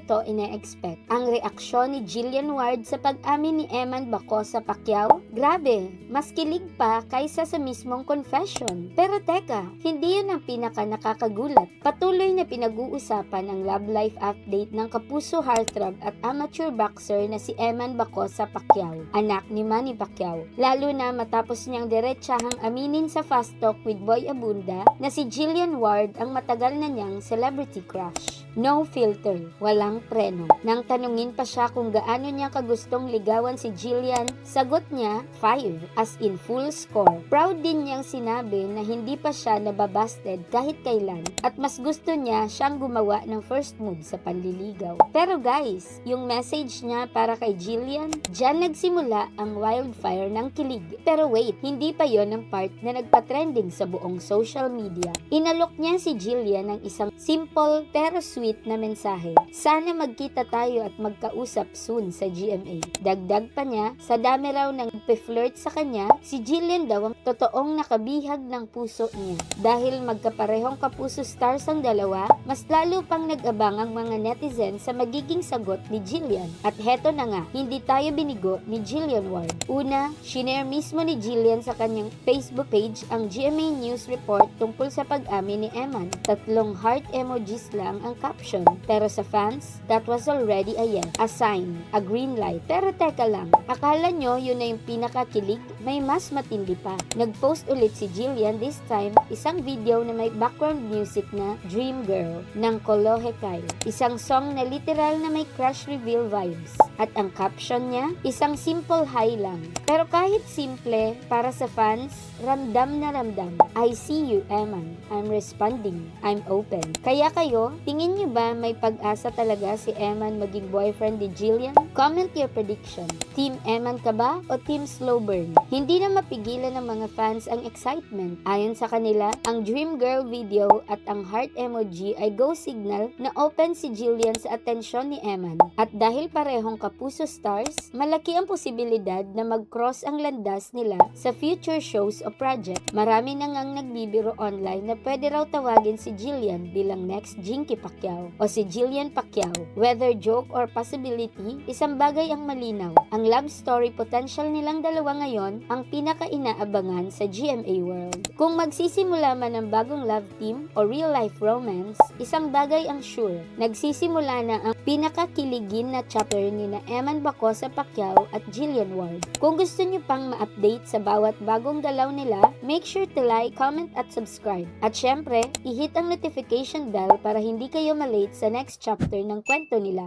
ito ine-expect. Ang reaksyon ni Jillian Ward sa pag-amin ni Eman Bacosa Pacquiao? Grabe, mas kilig pa kaysa sa mismong confession. Pero teka, hindi yun ang pinaka nakakagulat. Patuloy na pinag-uusapan ang love life update ng kapuso heartthrob at amateur boxer na si Eman Bacosa Pacquiao, anak ni Manny Pacquiao. Lalo na matapos niyang diretsahang aminin sa Fast Talk with Boy Abunda na si Jillian Ward ang matagal na niyang celebrity crush. No filter, walang preno. Nang tanungin pa siya kung gaano niya kagustong ligawan si Jillian, sagot niya 5 as in full score. Proud din niyang sinabi na hindi pa siya nababasted kahit kailan at mas gusto niya siyang gumawa ng first move sa panliligaw. Pero guys, yung message niya para kay Jillian, diyan nagsimula ang wildfire ng kilig. Pero wait, hindi pa yon ang part na nagpa-trending sa buong social media. Inalok niya si Jillian ng isang simple pero sweet na mensahe. Sana magkita tayo at magkausap soon sa GMA. Dagdag pa niya, sa dami raw ng pe-flirt sa kanya, si Jillian daw ang totoong nakabihag ng puso niya. Dahil magkaparehong kapuso stars ang dalawa, mas lalo pang nag-abang ang mga netizen sa magiging sagot ni Jillian. At heto na nga, hindi tayo binigo ni Jillian Ward. Una, shinare mismo ni Jillian sa kanyang Facebook page ang GMA News report tungkol sa pag-amin ni Eman. 3 heart emojis lang ang caption. Pero sa fans, that was already a yes, a sign, a green light. Pero teka lang, akala nyo yun na yung pinakakilig? May mas matindi pa. Nag-post ulit si Jillian this time isang video na may background music na Dream Girl ng Kolohe Kyle. Isang song na literal na may crush reveal vibes. At ang caption niya, isang simple hi lang. Pero kahit simple, para sa fans, ramdam na ramdam. I see you, Eman. I'm responding. I'm open. Kaya kayo, tingin nyo ba may pag-asa talaga si Eman maging boyfriend ni Jillian? Comment your prediction. Team Eman ka ba o Team Slow Burn? Hindi na mapigilan ng mga fans ang excitement. Ayon sa kanila, ang Dream Girl video at ang heart emoji ay go signal na open si Jillian sa atensyon ni Eman. At dahil parehong kapuso stars, malaki ang posibilidad na mag-cross ang landas nila sa future shows o project. Marami na ngang nagbibiro online na pwede raw tawagin si Jillian bilang next Jinky Pacquiao o si Jillian Pacquiao. Whether joke or possibility, isang bagay ang malinaw. Ang love story potential nilang dalawa ngayon ang pinaka-inaabangan sa GMA World. Kung magsisimula man ang bagong love team o real-life romance, isang bagay ang sure. Nagsisimula na ang pinakakiligin na chapter ni na Eman Bacosa Pacquiao at Jillian Ward. Kung gusto niyo pang ma-update sa bawat bagong galaw nila, make sure to like, comment at subscribe. At syempre, i-hit ang notification bell para hindi kayo malate sa next chapter ng kwento nila.